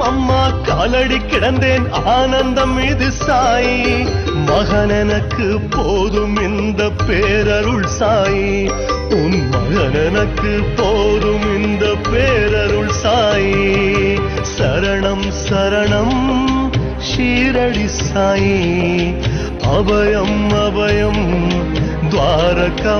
அம்மா காலடி கிடந்தேன் ஆனந்தம் இது சாயி. மகன் எனக்கு போதும் இந்த பேரருள் சாயி. உன் மகன் எனக்கு போதும் இந்த பேரருள் சாயி. சரணம் சரணம் ஷீரடி சாயி. அபயம் அபயம் துவாரகமாயி.